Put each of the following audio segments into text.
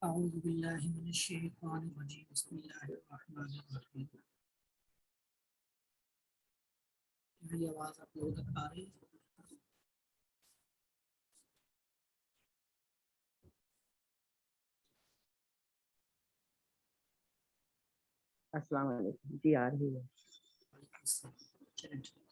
اعوذ باللہ من الشیطان الرجیم بسم اللہ الرحمن الرحیم۔ میری آواز آپ لوگوں تک آ رہی ہے؟ السلام علیکم جی آ رہی ہے۔ وعلیکم السلام۔ چلیں ٹھیک۔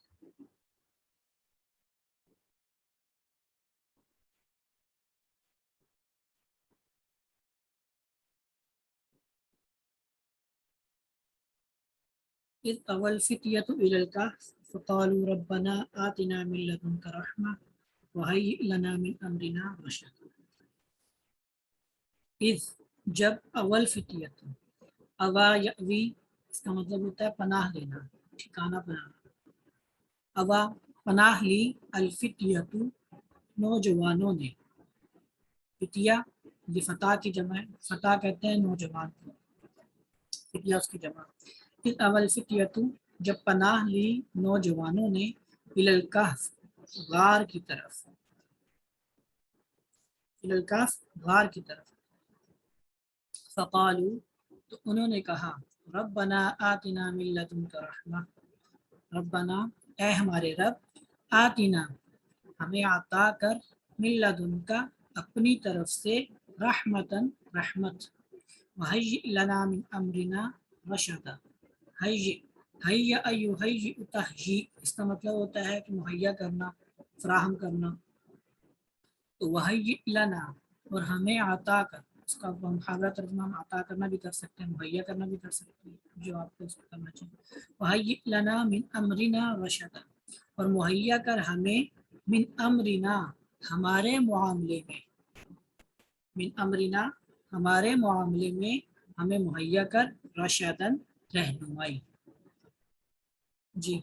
اذ اول الفتیۃ الی الکہف فقالوا ربنا آتنا من لدنک رحمہ وہیئ لنا من امرنا رشدا۔ اذ جب اول فتیۃ، اوا یأوی اس کا مطلب ہوتا ہے پناہ لینا، ٹھکانہ بنانا۔ اوا پناہ لی، الفتیۃ نوجوانوں نے، فتیہ یہ فتح کی جمع ہے، فتح کہتے ہیں نوجوان کو، فتیہ اس کی جمع۔ اذ اول فتیۃ جب پناہ لی نوجوانوں نے، الی الکہف غار کی طرف، الی الکہف غار کی طرف۔ فقالوا تو انہوں نے کہا، ربنا آتنا من لدنک رحمہ، ربنا اے ہمارے رب، آتنا ہمیں عطا کر، من لدنک اپنی طرف سے، رحمتاً رحمت، وہیئ لنا من امرنا رشدا، یحیئ تہیئ اس کا مطلب ہوتا ہے کہ مہیا کرنا، فراہم کرنا۔ تو وہیئ لنا اور ہمیں عطا کر، اس کا محاورہ ترجمہ ہم عطا کرنا بھی کر سکتے ہیں، مہیا کرنا بھی کر سکتے ہیں، جو آپ کو اس کو کرنا چاہیے۔ وہیئ لنا من امرنا رشدا اور مہیا کر ہمیں، من امرنا ہمارے معاملے میں، من امرنا ہمارے معاملے میں ہمیں مہیا کر، رشداً رہنمائی۔ جی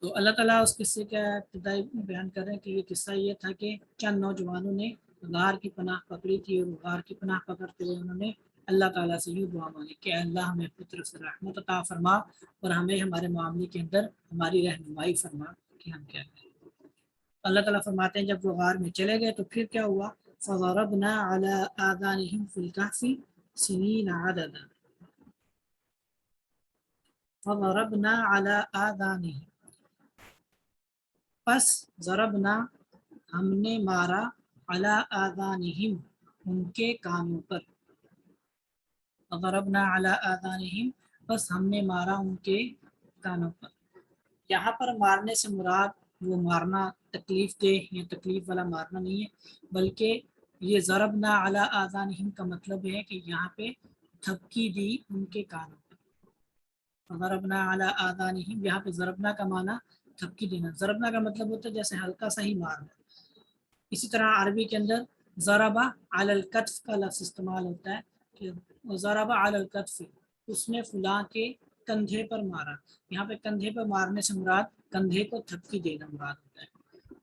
تو اللہ تعالیٰ اس قصے کا ابتدائی بیان کر رہے ہیں کہ یہ قصہ یہ تھا کہ چند نوجوانوں نے غار کی پناہ پکڑی تھی، اور غار کی پناہ پکڑتے ہوئے انہوں نے اللہ تعالیٰ سے یوں دعا مانگی کہ اللہ ہمیں اپنی طرف سے رحمت عطا فرما اور ہمیں ہمارے معاملے کے اندر ہماری رہنمائی فرما کہ ہم کیا کریں۔ اللہ تعالیٰ فرماتے ہیں جب وہ غار میں چلے گئے تو پھر کیا ہوا، فضربنا علی آذانہم فی الکہف سنین عددا، فضربنا علی آذانہم پس ضربنا ہم نے مارا، علی آذانہم ان کے کانوں پر، ضربنا علی آذانہم بس ہم نے مارا ان کے کانوں پر۔ یہاں پر مارنے سے مراد وہ مارنا تکلیف دہ یا تکلیف والا مارنا نہیں ہے، بلکہ یہ ضربنا علی آذانہم کا مطلب ہے کہ یہاں پہ تھپکی دی ان کے کانوں پر۔ ضربنا علی آذانہم یہاں پہ ضربنا کا معنی تھپکی دینا، ضربنا کا مطلب ہوتا ہے جیسے ہلکا سا ہی مارنا۔ اسی طرح عربی کے اندر ضربہ علی الکتف کا لفظ استعمال ہوتا ہے کہ ضربہ علی الکتف، اس نے فلاں کے کندھے پر مارا۔ یہاں پہ کندھے پر مارنے سے مراد کندھے کو تھپکی دینا مراد ہوتا ہے۔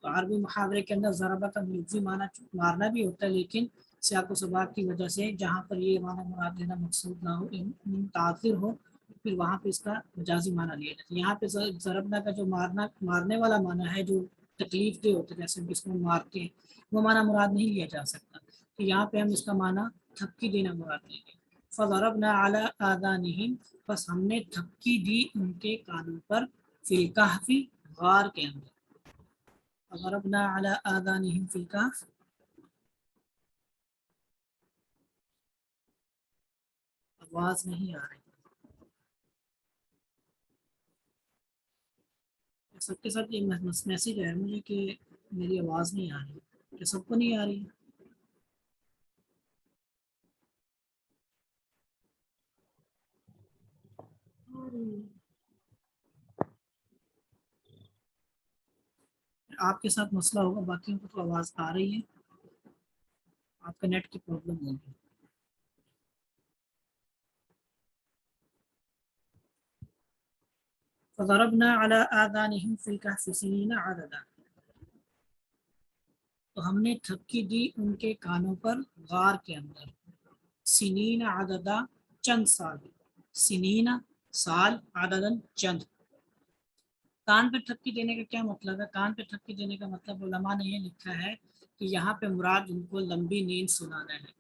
تو عربی محاورے کے اندر ضربہ کا لفظی معنی مارنا بھی ہوتا ہے، لیکن سیاق و سباق کی وجہ سے جہاں پر یہ معنی مراد لینا مقصود نہ ہو، متاثر ہو، پھر وہاں پہ اس کا مجازی معنی لیا جاتا ہے۔ یہاں پہ ضربنا کا جو مارنے والا معنی ہے، جو تکلیف دہ ہوتا ہے جیسے جس کو مارتے ہیں، وہ معنی مراد نہیں لیا جا سکتا۔ تو یہاں پہ ہم اس کا معنی تھپکی دینا مراد لیں گے۔ فضربنا علی آذانہم بس ہم نے تھپکی دی ان کے کانوں پر، فی الکہف غار کے اندر۔ فضربنا علی آذانہم فی الکہف، آواز نہیں آ رہی۔ سب کے ساتھ یہ میسیج ہے مجھے کہ میری آواز نہیں آ رہی، کہ سب کو نہیں آ رہی؟ آپ کے ساتھ مسئلہ ہوگا، باقیوں کو تو آواز آ رہی ہے، آپ کا نیٹ کی پرابلم ہوگی۔ فضربنا علی آذانہم فی الکہف سنین عددا تو ہم نے تھپکی دی ان کے کانوں پر غار کے اندر، سنین عددا چند سال، سنین سال، عددن چند۔ کان پہ تھپکی دینے کا کیا مطلب ہے؟ کان پہ تھپکی دینے کا مطلب علماء نے یہ لکھا ہے کہ یہاں پہ مراد ان کو لمبی نیند سنانا ہے،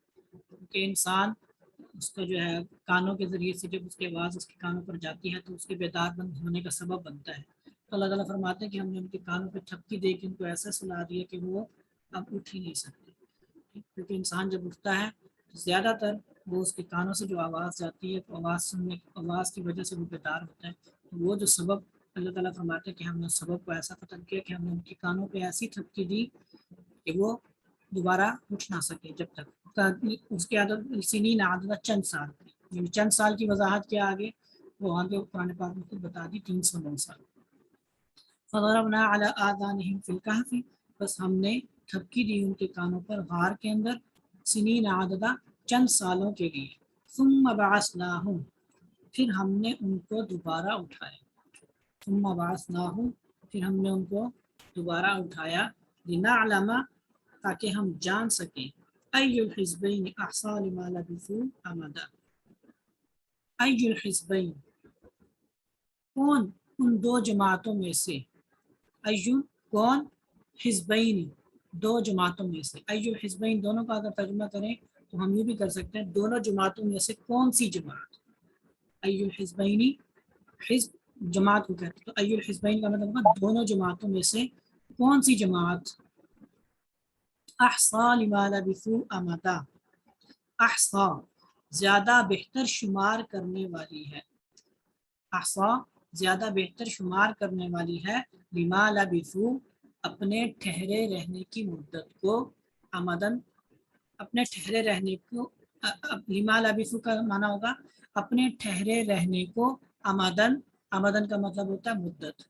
کہ انسان اس کا جو ہے کانوں کے ذریعے سے جب اس کی آواز اس کے کانوں پر جاتی ہے تو اس کے بیدار بند ہونے کا سبب بنتا ہے. تو اللہ تعالیٰ فرماتے ہیں کہ ہم نے ان کے کانوں پہ تھپکی دے کے ان کو ایسا سلا دیا کہ وہ اب اٹھ ہی نہیں سکتے. کیونکہ انسان جب اٹھتا ہے تو زیادہ تر وہ اس کے کانوں سے جو آواز جاتی ہے تو آواز کی وجہ سے وہ بیدار ہوتا ہے. تو وہ جو سبب اللہ تعالیٰ فرماتے ہیں کہ ہم نے سبب کو ایسا ختم کیا کہ ہم نے ان کے کانوں پہ ایسی تھپکی دی کہ وہ دوبارہ اٹھ نہ سکے جب تک اس کی عادت سنین عادت چند سال کی. یعنی چند سال کی وضاحت کیا آگے وہ آگے قرآن پاک میں خود بتا دی 309 سال. فضربنا علی آذانہم فی الکہف بس ہم نے تھپکی دی ان کے کانوں پر غار کے اندر سنین عددہ چند سالوں کے لیے. ثم بعثناہم پھر ہم نے ان کو دوبارہ اٹھایا. ثم بعثناہم پھر ہم نے ان کو دوبارہ اٹھایا لنعلم تاکہ ہم جان سکیں ای الحزبین احصی لما لبثوا امدا. ای الحزبین کون ان دو جماعتوں میں سے. ایو کون حزبین دو جماعتوں میں سے. ایو الحزبین دونوں کا اگر ترجمہ کریں تو ہم یہ بھی کر سکتے ہیں دونوں جماعتوں میں سے کون سی جماعت. ایو الحزبین حزب جماعت کو کہتے ہیں تو ایو الحزبین کا مطلب ہے دونوں جماعتوں میں سے کون سی جماعت. احصا لما لبثوا امدا احصا زیادہ بہتر شمار کرنے والی ہے. احصا زیادہ بہتر شمار کرنے والی ہے لما لبثوا اپنے ٹھہرے رہنے کی مدت کو. امدن اپنے ٹھہرے رہنے کو لما لبثوا کا معنی ہوگا اپنے ٹھہرے رہنے کو. امدن امدن کا مطلب ہوتا ہے مدت.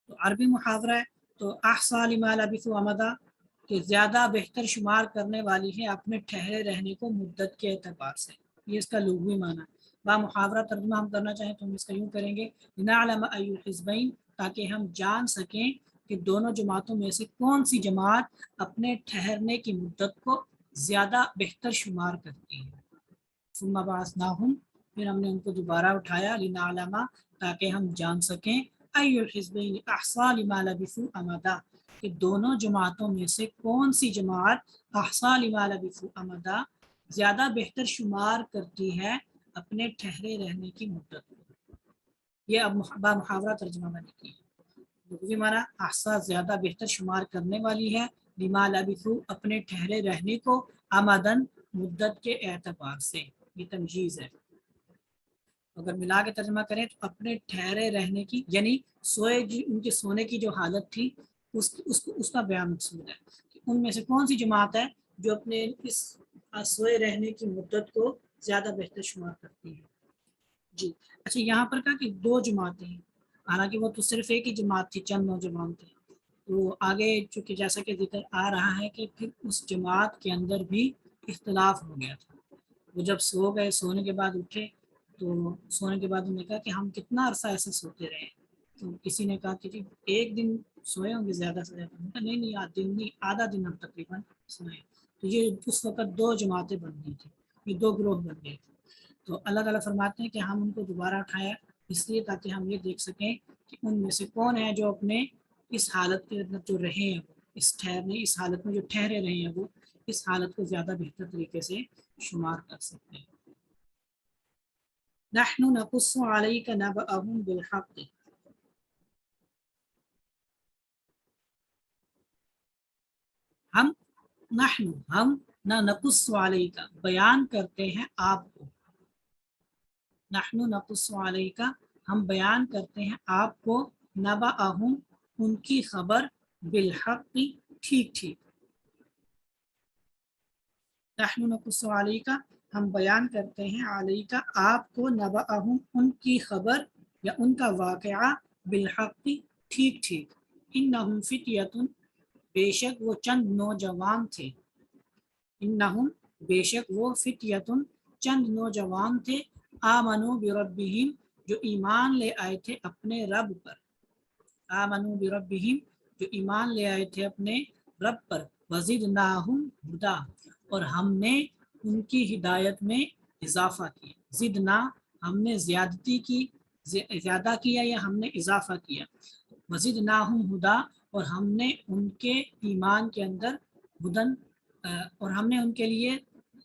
تو عربی محاورہ ہے تو احصا لما لبثوا امدا کہ زیادہ بہتر شمار کرنے والی ہے اپنے ٹھہرے رہنے کو مدت کے اعتبار سے. یہ اس کا لغوی معنی ہے. با محاورہ ترجمہ ہم کرنا چاہیں تو ہم اس کا یوں کریں گے لنعلم ای الحزبین تاکہ ہم جان سکیں کہ دونوں جماعتوں میں سے کون سی جماعت اپنے ٹھہرنے کی مدت کو زیادہ بہتر شمار کرتی ہے. ثم بعثناہم پھر ہم نے ان کو دوبارہ اٹھایا لنعلم تاکہ ہم جان سکیں ای الحزبین احصی لما لبثوا امدا کہ دونوں جماعتوں میں سے کون سی جماعت احصی لما لبثوا امدا زیادہ بہتر شمار کرتی ہے اپنے ٹھہرے رہنے کی مدت کو. یہ اب با محاورہ ترجمہ میں نے کی. لغوی معنی احصا زیادہ بہتر شمار کرنے والی ہے لما لبثوا اپنے ٹھہرے رہنے کو امدن مدت کے اعتبار سے. یہ تمجیز ہے. اگر ملا کے ترجمہ کریں تو اپنے ٹھہرے رہنے کی یعنی سوئے ان کے سونے کی جو حالت تھی اس کا بیان مقصود ہے کہ ان میں سے کون سی جماعت ہے جو اپنے اس سوئے رہنے کی مدت کو زیادہ بہتر شمار کرتی ہے. جی اچھا یہاں پر کہا کہ دو جماعتیں ہیں حالانکہ وہ تو صرف ایک ہی جماعت تھی چند نوجوان تھے. تو آگے چونکہ جیسا کہ ذکر آ رہا ہے کہ پھر اس جماعت کے اندر بھی اختلاف ہو گیا تھا. وہ جب سو گئے سونے کے بعد اٹھے تو سونے کے بعد انہوں نے کہا کہ ہم کتنا عرصہ ایسے سوتے رہے. تو کسی نے کہا کہ ایک دن سوئے ہوں گے زیادہ سے زیادہ. نہیں دن نہیں آدھا دن ہم تقریباً سوئے. تو یہ اس وقت دو جماعتیں بن گئی تھیں. یہ دو گروہ بن گئے تھے. تو اللہ تعالیٰ فرماتے ہیں کہ ہم ان کو دوبارہ اٹھایا اس لیے تاکہ ہم یہ دیکھ سکیں کہ ان میں سے کون ہے جو اپنے اس حالت کے اندر جو رہے ہیں اس حالت میں جو ٹھہرے رہے ہیں وہ اس حالت کو زیادہ بہتر طریقے سے شمار کر سکتے ہیں. نحن نقص علیک نبأهم بالحق ہم نہ نقص علیک بیان کرتے ہیں آپ کو. نحن نقص علیک ہم بیان کرتے ہیں آپ کو نبأهم ان کی خبر بالحق ٹھیک ٹھیک. نحن نقص علیک ہم بیان کرتے ہیں علیک آپ کو نبأهم ان کی خبر یا ان کا واقعہ بالحق ٹھیک ٹھیک. انہم فتیۃ بے شک وہ چند نوجوان تھے. انہم بے شک وہ فتیۃ چند نوجوان تھے آمنوا بربہم جو ایمان لے آئے تھے اپنے رب پر. آمنوا بربہم جو ایمان لے آئے تھے اپنے رب پر. وزدناہم ہدا اور ہم نے ان کی ہدایت میں اضافہ کیا. زدنا ہم نے زیادتی کی زیادہ کیا یا ہم نے اضافہ کیا. وزدناہم ہدا اور ہم نے ان کے ایمان کے اندر ہدن اور ہم نے ان کے لیے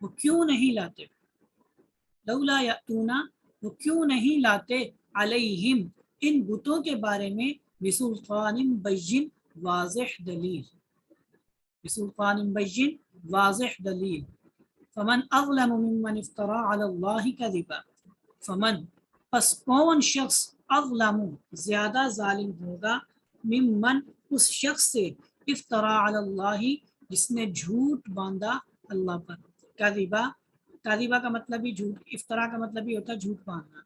وہ کیوں نہیں لاتے، لولا یاتونا وہ کیوں نہیں لاتے، علیہم ان بتوں کے بارے میں، بسلطان بین واضح دلیل، بسلطان بین واضح دلیل، فمن اظلم ممن افترى على الله كذبا، فمن پس کون شخص اظلم زیادہ ظالم ہوگا، ممن اس شخص سے، افترا علی اللہ جس نے جھوٹ باندھا اللہ پر، کذبا کذبا کا مطلب ہی جھوٹ، افطرا کا مطلب ہی ہوتا ہے جھوٹ باندھنا،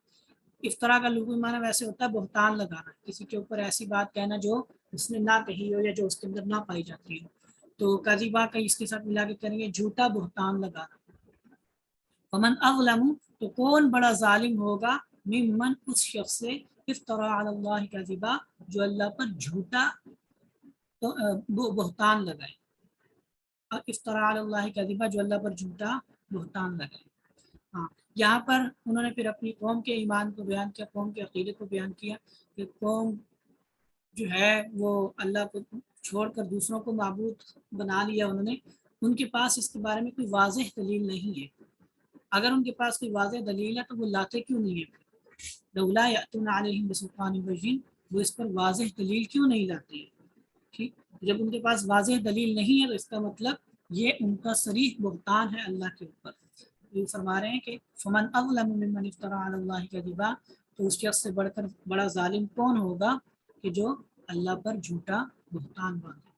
افطرا کا لغوی معنی ویسے ہوتا ہے بہتان لگانا، کسی کے اوپر ایسی بات کہنا جو اس نے نہ کہی ہو یا جو اس کے اندر نہ پائی جاتی ہو، تو کذبا کا اس کے ساتھ ملا کے کریں گے جھوٹا بہتان لگانا، فمن اظلم تو کون بڑا ظالم ہوگا، ممن اس شخص سے، افترا علی اللہ کذبا جو اللہ پر جھوٹا بہتان لگائے، اور افترا علی اللہ کذبا جو اللہ پر جھوٹا بہتان لگائے۔ ہاں، یہاں پر انہوں نے پھر اپنی قوم کے ایمان کو بیان کیا، قوم کے عقیدے کو بیان کیا کہ قوم جو ہے وہ اللہ کو چھوڑ کر دوسروں کو معبود بنا لیا انہوں نے، ان کے پاس اس کے بارے میں کوئی واضح دلیل نہیں ہے، اگر ان کے پاس کوئی واضح دلیل ہے تو وہ لاتے کیوں نہیں ہے، لولا یاتون علیہم بسلطان بین، وہ اس پر واضح دلیل کیوں نہیں لاتے ہیں، ٹھیک، جب ان کے پاس واضح دلیل نہیں ہے تو اس کا مطلب یہ ان کا صریح بہتان ہے اللہ کے اوپر، یہ فرما رہے ہیں کہ فمن اظلم ممن افترى علی اللہ کذبا، تو اس شخص سے بڑھ کر بڑا ظالم کون ہوگا کہ جو اللہ پر جھوٹا بہتان باندھے۔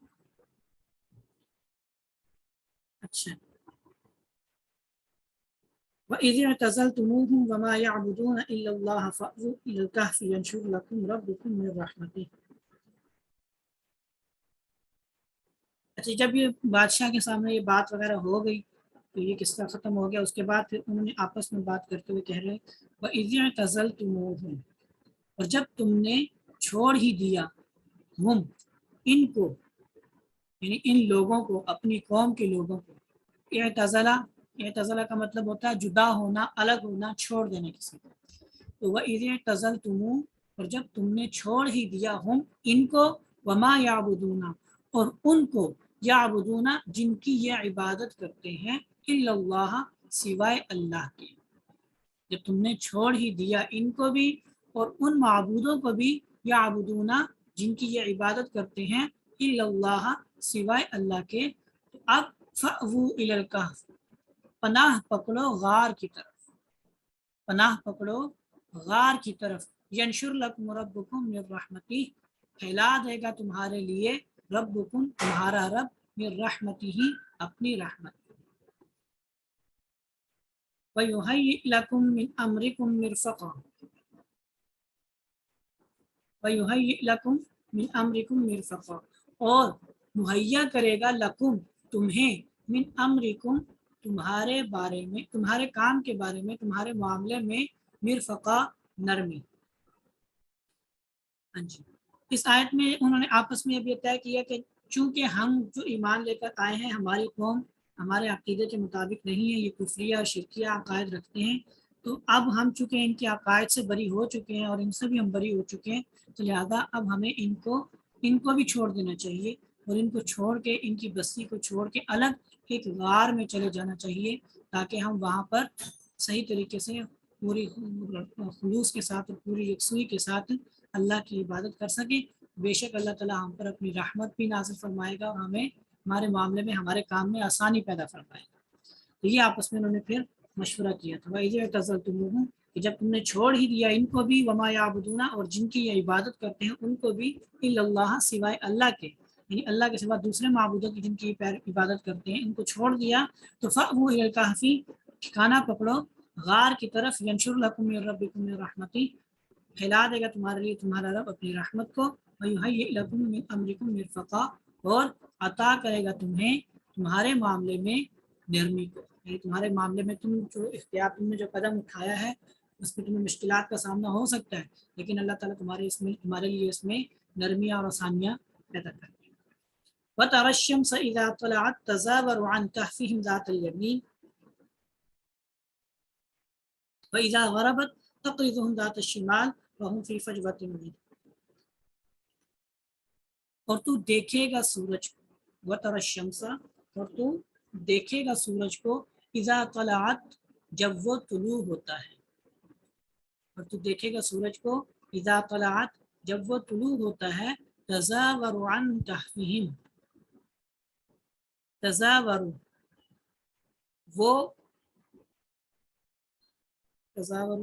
اچھا، وَإِذِ اعْتَزَلْتُمُوهُمْ وَمَا يَعْبُدُونَ إِلَّا اللَّهَ فَأْوُوا إِلَى الْكَهْفِ يَنشُرْ لَكُمْ رَبُّكُمْ مِنْ رَحْمَتِهِ۔ اچھا، جب یہ بادشاہ کے سامنے یہ بات وغیرہ ہو گئی تو یہ قصہ ختم ہو گیا، اس کے بعد پھر انہوں نے آپس میں بات کرتے ہوئے کہہ رہے وَإِذِ اعْتَزَلْتُمُوهُمْ، اور جب تم نے چھوڑ ہی دیا، ہم ان کو، یعنی ان لوگوں کو، اپنی قوم کے لوگوں کو، اعتزلہ کا مطلب ہوتا ہے جدا ہونا، الگ ہونا، چھوڑ دینا کسی کو، تو وَإِذِ اعْتَزَلْتُمُوهُمْ، اور جب تم نے چھوڑ ہی دیا، ہم ان کو، وما یعبدون، اور ان کو، یعبدون جن کی یہ عبادت کرتے ہیں، الا اللہ سوائے اللہ کے، جب تم نے چھوڑ ہی دیا ان کو بھی اور ان معبودوں کو بھی، یعبدون جن کی یہ عبادت کرتے ہیں، الا اللہ سوائے اللہ کے، تو اب فأووا الی الکہف، پناہ پکڑو غار کی طرف، پناہ پکڑو غار کی طرف، ینشر لکم ربکم من رحمتہ، پھیلا دے گا تمہارے لیے، ربکم تمہارا رب، من رحمتہ اپنی رحمت، وَيُهَيِّئْ لَكُم مِّنْ أَمْرِكُم مِّرْفَقًا، وَيُهَيِّئْ لَكُم مِّنْ أَمْرِكُم مِّرْفَقًا، اور مہیا کرے گا لکم تمہیں، من امرکم تمہارے بارے میں، تمہارے کام کے بارے میں، تمہارے معاملے میں، مرفقا نرمی۔ ہاں جی، اس آیت میں انہوں نے آپس میں اب یہ طے کیا کہ چونکہ ہم جو ایمان لے کر آئے ہیں، ہماری قوم ہمارے عقیدے کے مطابق نہیں ہے، یہ کفریہ اور شرکیہ عقائد رکھتے ہیں، تو اب ہم چونکہ ان کے عقائد سے بری ہو چکے ہیں اور ان سے بھی ہم بری ہو چکے ہیں، تو لہٰذا اب ہمیں ان کو بھی چھوڑ دینا چاہیے، اور ان کو چھوڑ کے، ان کی بستی کو چھوڑ کے الگ ایک غار میں چلے جانا چاہیے، تاکہ ہم وہاں پر صحیح طریقے سے پوری خلوص کے ساتھ اور پوری یکسوئی کے ساتھ اللہ کی عبادت کر سکیں۔ بے شک اللہ تعالیٰ ہم پر اپنی رحمت بھی نازل فرمائے گا اور ہمیں ہمارے معاملے میں، ہمارے کام میں آسانی پیدا فرمائے گا۔ تو یہ آپس میں انہوں نے پھر مشورہ کیا تھا، وَإِذِ اعْتَزَلْتُمُوهُمْ، کہ جب تم نے چھوڑ ہی دیا ان کو بھی، وما یعبدون اور جن کی یہ عبادت کرتے ہیں ان کو بھی، الا اللہ سوائے اللہ کے، یعنی اللہ کے سوا دوسرے معبودوں کی جن کی عبادت کرتے ہیں ان کو چھوڑ دیا، تو فأووا الی الکہف، ٹھکانہ پکڑو غار کی طرف، ینشر لکم من ربکم من رحمتہ، پھیلا دے گا تمہارے لیے تمہارا رب اپنی رحمت کو، وَيُهَيِّئْ لَكُم مِّنْ أَمْرِكُم مِّرْفَقًا، اور عطا کرے گا تمہیں تمہارے معاملے میں نرمی کو، یعنی تمہارے معاملے میں تم جو اختیار، تم نے جو قدم اٹھایا ہے اس میں تمہیں مشکلات کا سامنا ہو سکتا ہے، لیکن اللہ تعالیٰ تمہارے لیے اس میں نرمیاں اور آسانیاں پیدا کرتے ہیں۔ وَتَرَى الشَّمْسَ إِذَا طَلَعَتْ تَزَاوَرُ عَنْ كَهْفِهِمْ ذَاتَ الْيَمِينِ وَإِذَا غَرَبَتْ تَقْرِضُهُمْ ذَاتَ الشِّمَالِ وَهُمْ فِي فَجْوَةٍ مِّنْهُ، اور تو دیکھے گا سورج کو، وَتَرَى الشَّمْسَ، اور تو دیکھے گا سورج کو، اذا طلعت جب وہ طلوع ہوتا ہے، اور تو دیکھے گا سورج کو اذا طلعت جب وہ طلوع ہوتا ہے، تزاور عن کہفہم، تزاور وہ تزاور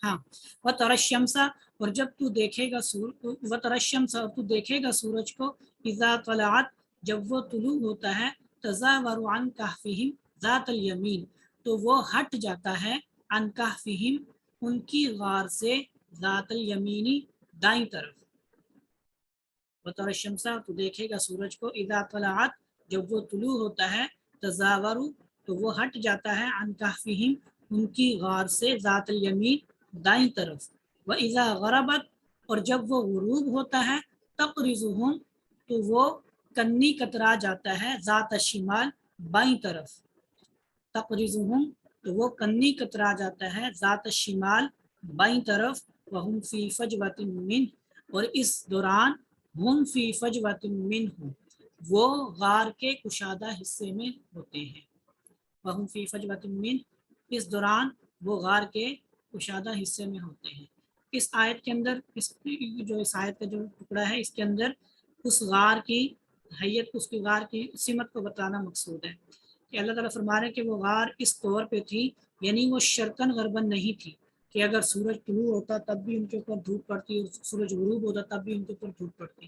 ہاں، وتر الشمس اور جب تو دیکھے گا وتر الشمس اور تو دیکھے گا سورج کو اذا طلعت جب وہ طلوع ہوتا ہے، تزاور عن کہفہم ذات الیمین تو وہ ہٹ جاتا ہے، عن کہفہم ان کی غار سے، ذات الیمینی دائیں طرف، وتر الشمس تو دیکھے گا سورج کو اذا طلعت جب وہ طلوع ہوتا ہے، تزاور تو وہ ہٹ جاتا ہے، عن کہفہم ان کی غار سے، ذات الیمین دائیں طرف، وَإِذَا غَرَبَتْ اور جب وہ غروب ہوتا ہے، تقرضهم تو وہ کنی کترا جاتا ہے، ذات الشمال بائیں طرف، تقرضهم تو وہ کنی کترا جاتا ہے، ذات الشمال بائیں طرف، وَهُمْ فِي فَجْوَةٍ مِّنْهُ اور اس دوران ہم فی فجوۃ منہ وہ غار کے کشادہ حصے میں ہوتے ہیں، وَهُمْ فِي فَجْوَةٍ مِّنْهُ اس دوران وہ غار کے کشادہ حصے میں ہوتے ہیں۔ اس آیت کے اندر اس آیت کا جو ٹکڑا ہے، اس کے اندر اس غار کی حیت، اس کی غار کی سمت کو بتانا مقصود ہے کہ اللہ تعالیٰ فرما رہے ہیں کہ وہ غار اس طور پہ تھی، یعنی وہ شرقن غربن نہیں تھی کہ اگر سورج طلوع ہوتا تب بھی ان کے اوپر دھوپ پڑتی، اور سورج غروب ہوتا تب بھی ان کے اوپر دھوپ پڑتی،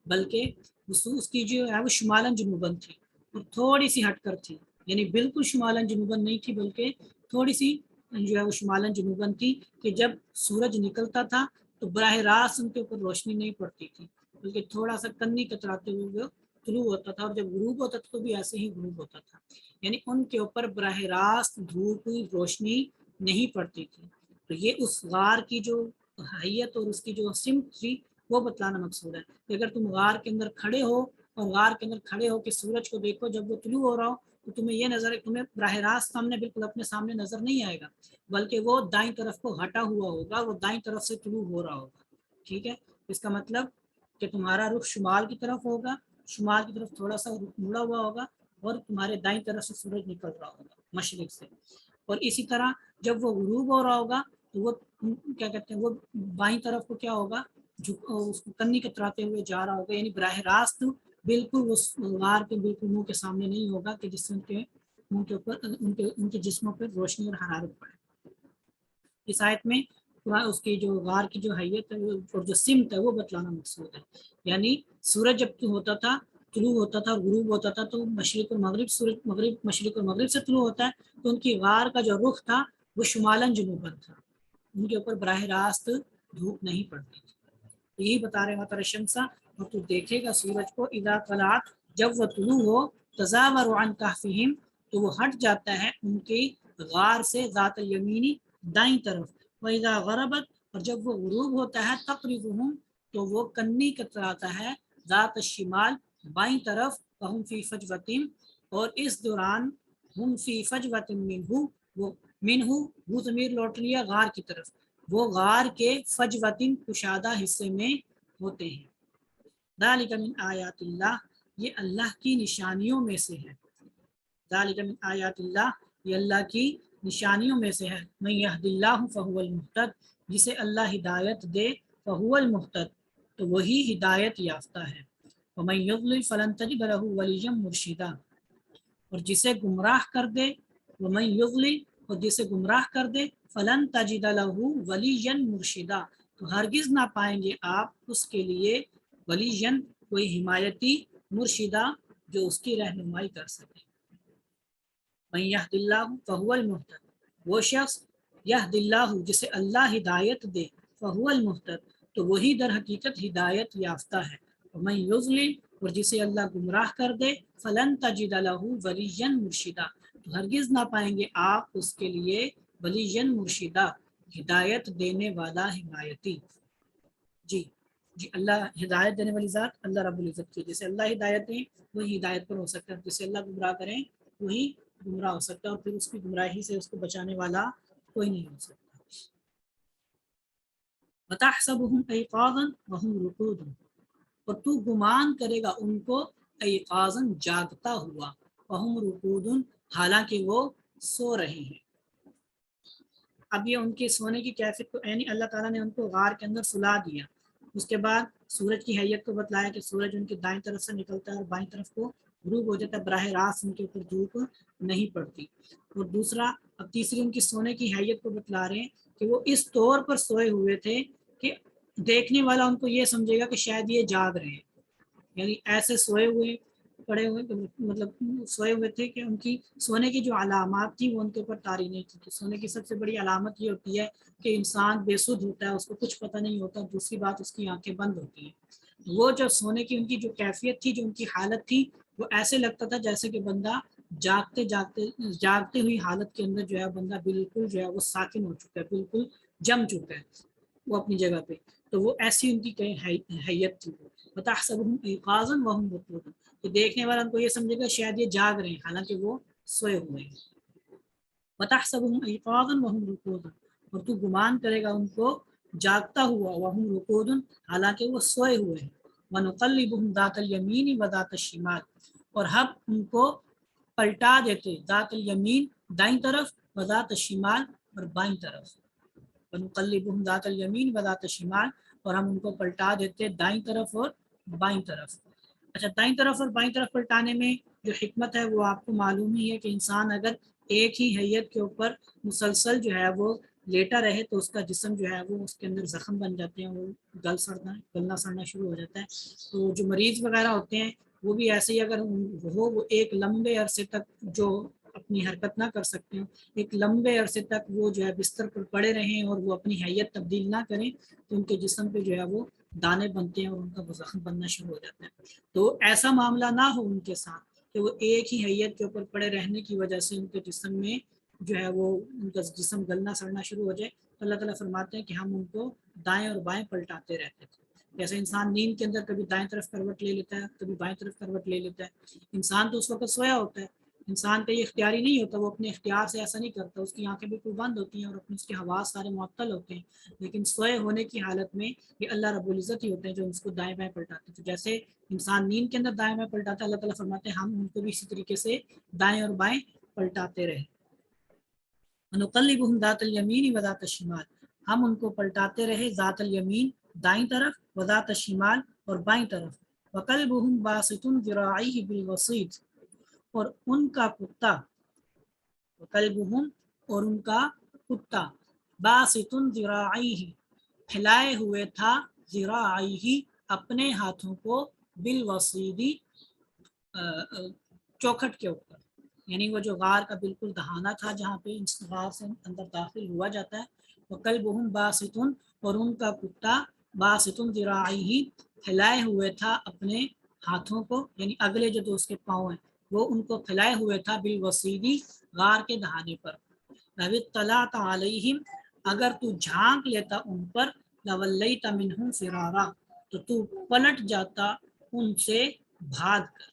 بلکہ اس کی جو ہے وہ شمالن جنوبن تھی اور تھوڑی سی ہٹ کر تھی، یعنی بالکل شمالن جنوبن نہیں تھی بلکہ تھوڑی سی جو ہے وہ شمالن جنوبن تھی، کہ جب سورج نکلتا تھا تو براہ راست ان کے اوپر روشنی نہیں پڑتی تھی بلکہ تھوڑا سا کنی کتراتے ہوئے وہ طلوع ہوتا تھا، اور جب غروب ہوتا تھا تو بھی ایسے ہی غروب ہوتا تھا، یعنی ان کے اوپر براہ راست دھوپ روشنی نہیں پڑتی تھی۔ تو یہ اس غار کی جو حیت اور اس کی جو سمت تھی وہ بتلانا مقصود ہے کہ اگر تم غار کے اندر کھڑے ہو اور غار کے اندر کھڑے ہو کہ سورج کو دیکھو جب وہ طلوع ہو رہا ہو، تو تمہیں یہ نظر تمہیں براہ راست سامنے بالکل اپنے سامنے نظر نہیں آئے گا، بلکہ وہ دائیں طرف کو ہٹا ہوا ہوگا، وہ دائیں طرف سے طلوع ہو رہا ہوگا، ٹھیک ہے۔ اس کا مطلب کہ تمہارا رخ شمال کی طرف ہوگا، شمال کی طرف تھوڑا سا رخ مڑا ہوا ہوگا، اور تمہارے دائیں طرف سے سورج نکل رہا ہوگا مشرق سے، اور اسی طرح جب وہ غروب ہو رہا ہوگا تو وہ کیا کہتے ہیں، وہ بائیں طرف کو کیا ہوگا، اس کو کنی کتراتے ہوئے جا رہا ہوگا، یعنی براہ راست بالکل اس غار کے بالکل منہ کے سامنے نہیں ہوگا کہ جس سے ان کے منہ کے اوپر ان کے جسموں پر روشنی اور حرارت پڑے۔ اس آیت میں اس کی جو غار کی جو حیت ہے اور جو سمت ہے وہ بتلانا مقصود ہے، یعنی سورج جب ہوتا تھا، طلوع ہوتا تھا اور غروب ہوتا تھا تو مشرق اور مغرب، سورج مشرق اور مغرب سے طلوع ہوتا ہے تو ان کی غار کا جو رخ تھا وہ شمالن جنوبن تھا، ان کے اوپر براہ راست دھوپ نہیں پڑتی تھی۔ یہی بتا رہے وتر الشمس اور تو دیکھے گا سورج کو اذا طلعت جب وہ طلوع ہو، تزاور عن کہفہم تو وہ ہٹ جاتا ہے ان کی غار سے، ذات الیمینی دائیں طرف، وَإِذَا غَرَبَتْ اور جب وہ غروب ہوتا ہے، تقرضهم تو وہ کنی کتراتا ہے، ذات الشمال بائیں طرف، وَهُمْ فِي فَجْوَةٍ اور اس دوران، ہم فی فجوۃ منہ وہ منہ وہ ضمیر لوٹ لیا غار کی طرف، وہ غار کے فجوتن کشادہ حصے میں ہوتے ہیں۔ ذالک من آیات اللہ یہ اللہ کی نشانیوں میں سے ہے، ذالک من آیات اللہ یہ اللہ کی نشانیوں میں سے ہے، من یہد اللہ فہو المہتد جسے اللہ ہدایت دے، فہو المہتد تو وہی ہدایت یافتہ ہے، ومن یضلل فلن تجد لہ ولیا مرشدا اور جسے گمراہ کر دے، ومن یضلل اور جسے گمراہ کر دے، فلن تجد لہ ولیا مرشدا تو ہرگز نہ پائیں گے آپ اس کے لیے ولیًا کوئی حمایتی، مرشدہ جو اس کی رہنمائی کر سکے۔ من یہد اللہ فہو المہتد وہ شخص یہد اللہ جسے اللہ ہدایت دے، فہو المہتد تو وہی در حقیقت ہدایت یافتہ ہے، ومن یضلل اور جسے اللہ گمراہ کر دے، فلن تجد لہ ولیا مرشدا تو ہرگز نہ پائیں گے آپ اس کے لیے ولیًا مرشدا ہدایت دینے والا حمایتی۔ جی اللہ ہدایت دینے والی ذات اللہ رب العزت کی، جسے اللہ ہدایت دیں وہی ہدایت پر ہو سکتا ہے، جسے اللہ گمراہ کریں وہی گمراہ ہو سکتا ہے، اور پھر اس کی گمراہی سے اس کو بچانے والا کوئی نہیں ہو سکتا۔ وَتَحْسَبُهُمْ أَيْقَاظًا وَهُمْ رُقُودٌ اور تو گمان کرے گا ان کو ایقاظن جاگتا ہوا، وہم رقود حالانکہ وہ سو رہے ہیں۔ اب یہ ان کے سونے کی کیفیت کو یعنی اللہ تعالیٰ نے ان کو غار کے اندر سلا دیا، اس کے بعد سورج کی حیت کو بتلایا کہ سورج ان کی دائیں طرف سے نکلتا ہے اور بائیں طرف کو غروب ہو جاتا ہے، براہ راست ان کے اوپر دھوپ نہیں پڑتی۔ اور دوسرا، اب تیسری ان کی سونے کی حیت کو بتلا رہے ہیں کہ وہ اس طور پر سوئے ہوئے تھے کہ دیکھنے والا ان کو یہ سمجھے گا کہ شاید یہ جاگ رہے ہیں، یعنی ایسے سوئے ہوئے پڑے ہوئے مطلب سوئے ہوئے تھے کہ ان کی سونے کی جو علامات تھی وہ ان کے اوپر طاری نہیں تھی۔ سونے کی سب سے بڑی علامت یہ ہوتی ہے کہ انسان بے سدھ ہوتا ہے، اس کو کچھ پتہ نہیں ہوتا، دوسری بات اس کی آنکھیں بند ہوتی ہیں۔ وہ جو سونے کی ان کی جو کیفیت تھی، جو ان کی حالت تھی، وہ ایسے لگتا تھا جیسے کہ بندہ جاگتے ہوئی حالت کے اندر جو ہے بندہ بالکل جو ہے وہ ساکن ہو چکا ہے، بالکل جم چکا ہے وہ اپنی جگہ پہ، تو وہ ایسی ان کی حیت تھی۔ وَتَحْسَبُهُمْ أَيْقَاظًا وَهُمْ رُقُودٌ، کہ دیکھنے والا ان کو یہ سمجھے گا شاید یہ جاگ رہے ہیں حالانکہ وہ سوئے ہوئے ہیں۔ وَتَحْسَبُهُمْ أَيْقَاظًا وَهُمْ رُقُودٌ، اور تو گمان کرے گا ان کو جاگتا ہوا، وَهُمْ رُقُودٌ حالانکہ وہ سوئے ہوئے ہیں۔ وَنُقَلِّبُهُمْ ذَاتَ الْيَمِينِ وَذَاتَ الشِّمَالِ، اور ہم ان کو پلٹا دیتے، ذات الیمین دائیں طرف، وذات الشمال اور بائیں طرف۔ وَنُقَلِّبُهُمْ ذَاتَ الْيَمِينِ وَذَاتَ الشِّمَالِ، اور ہم ان کو پلٹا دیتے دائیں طرف اور بائیں طرف۔ اچھا، دائیں طرف اور بائیں طرف پلٹانے میں جو حکمت ہے وہ آپ کو معلوم ہی ہے کہ انسان اگر ایک ہی حیت کے اوپر مسلسل جو ہے وہ لیٹا رہے تو اس کا جسم جو ہے وہ اس کے اندر زخم بن جاتے ہیں، وہ گلنا سڑنا شروع ہو جاتا ہے۔ تو جو مریض وغیرہ ہوتے ہیں وہ بھی ایسے ہی اگر وہ ایک لمبے عرصے تک جو اپنی حرکت نہ کر سکتے ہیں، ایک لمبے عرصے تک وہ جو ہے بستر پر پڑے رہیں اور وہ اپنی حیت تبدیل نہ کریں تو ان کے جسم پہ جو ہے وہ دانے بنتے ہیں اور ان کا وہ زخم بننا شروع ہو جاتا ہے۔ تو ایسا معاملہ نہ ہو ان کے ساتھ کہ وہ ایک ہی حیت کے اوپر پڑے رہنے کی وجہ سے ان کے جسم میں جو ہے وہ ان کا جسم گلنا سڑنا شروع ہو جائے، تو اللہ تعالیٰ فرماتے ہیں کہ ہم ان کو دائیں اور بائیں پلٹاتے رہتے تھے۔ جیسے انسان نیند کے اندر کبھی دائیں طرف کروٹ لے لیتا ہے، کبھی بائیں طرف کروٹ لے لیتا ہے، انسان تو اس وقت سویا ہوتا ہے، انسان کا یہ اختیاری نہیں ہوتا، وہ اپنے اختیار سے ایسا نہیں کرتا، اس کی آنکھیں بالکل بند ہوتی ہیں اور اپنے اس کے حواس سارے معطل ہوتے ہیں، لیکن سوئے ہونے کی حالت میں یہ اللہ رب العزت ہی ہوتے ہیں جو اس کو دائیں بائیں پلٹاتے ہیں۔ تو جیسے انسان نیند کے اندر دائیں بائیں پلٹاتا ہے، اللہ تعالیٰ فرماتے ہیں ہم ان کو بھی اسی طریقے سے دائیں اور بائیں پلٹاتے رہے۔ وَنُقَلِّبُهُمْ ذَاتَ الْيَمِينِ وَذَاتَ الشِّمَالِ، ہم ان کو پلٹاتے رہے ذات الیمین دائیں طرف، وذات الشمال اور بائیں طرف۔ وَقَلْبُهُمْ بَاسِطٌ ذِرَاعَيْهِ بِالْوَصِيدِ، اور ان کا کتا، وَقَلْبُهُمْ اور ان کا کتا، بَاسِطٌ ذِرَاعَيْهِ پھیلائے ہوئے تھا، ذِرَاعَيْهِ اپنے ہاتھوں کو، بالوصیدی چوکھٹ کے اوپر، یعنی وہ جو غار کا بالکل دہانہ تھا جہاں پہ اس غار سے اندر داخل ہوا جاتا ہے۔ وَقَلْبُهُمْ بَاسِطٌ اور ان کا کتا، بَاسِطٌ ذِرَاعَيْهِ پھیلائے ہوئے تھا اپنے ہاتھوں کو، یعنی اگلے جو دوست کے پاؤں ہیں وہ ان کو پھیلائے ہوئے تھا، بالوصیدی غار کے دہانے پر۔ لَوِ اطَّلَعْتَ عَلَيْهِمْ اگر تو جھانک لیتا ان پر، لَوَلَّيْتَ مِنْهُمْ فِرَارًا تو تو پلٹ جاتا ان سے بھاگ کر۔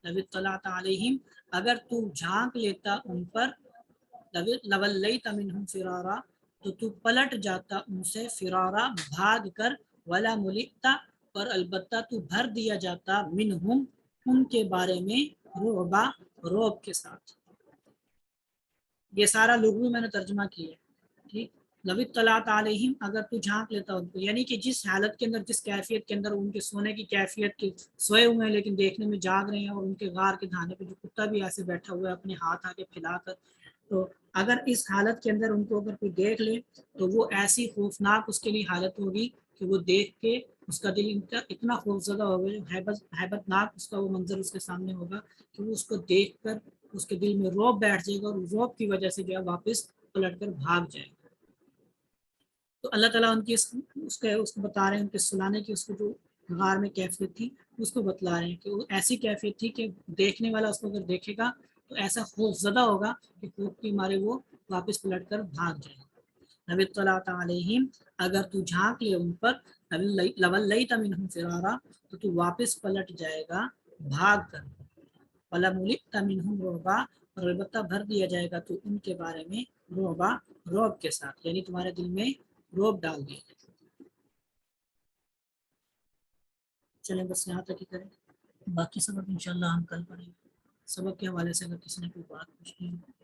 لَوِ اطَّلَعْتَ عَلَيْهِمْ اگر تو جھانک لیتا ان پر، لَوَلَّيْتَ مِنْهُمْ فِرَارًا تو تو پلٹ جاتا ان سے، فرارا بھاگ کر، وَلَا مُلِئْتَ اور البتہ تو بھر دیا جاتا، منہم ان کے بارے میں، رعبا رعب کے ساتھ۔ یہ سارا لغوی میں نے ترجمہ کیا ہے، ٹھیک۔ لَوِ اطَّلَعْتَ عَلَيْهِمْ اگر تو جھانک لیتا ان کو، یعنی کہ جس حالت کے اندر، جس کیفیت کے اندر ان کے سونے کی کیفیت کے سوئے ہوئے ہیں لیکن دیکھنے میں جاگ رہے ہیں، اور ان کے غار کے دہانے پہ جو کتا بھی ایسے بیٹھا ہوا ہے اپنے ہاتھ آگے پھیلا کر، تو اگر اس حالت کے اندر ان کو اگر کوئی دیکھ لے تو وہ ایسی خوفناک اس کے لیے حالت ہوگی کہ وہ دیکھ کے اس کا دل اتنا خوف زدہ ہوگا، ہیبت ناک اس کا وہ منظر اس کے سامنے ہوگا کہ وہ اس کو دیکھ کر اس کے دل میں رعب بیٹھ جائے گا، اور رعب کی وجہ سے جو ہے واپس پلٹ کر بھاگ جائے گا۔ تو اللہ تعالیٰ ان کی اس کو بتا رہے ہیں، ان کے سلانے کی اس کو جو غار میں کیفیت تھی اس کو بتلا رہے ہیں کہ وہ ایسی کیفیت تھی کہ دیکھنے والا اس کو اگر دیکھے گا تو ایسا خوف زدہ ہوگا کہ خوف کے مارے وہ واپس پلٹ کر بھاگ جائے گا۔ لَوِ اطَّلَعْتَ عَلَيْهِمْ اگر تو جھانک لے ان پر، لَوَلَّيْتَ مِنْهُمْ فِرَارًا تو واپس پلٹ جائے گا بھاگ کر، وَلَا مُلِئْتَ مِنْهُمْ رُعْبًا اور البتہ بھر دیا جائے گا تو ان کے بارے میں، رعبا رعب کے ساتھ، یعنی تمہارے دل میں رعب ڈال دیا جائے۔ چلیں بس یہاں تک ہی کریں۔ باقی سبق انشاءاللہ ہم کل پڑھیں گے. سبق کے حوالے سے اگر کسی نے کوئی بات پوچھنی ہو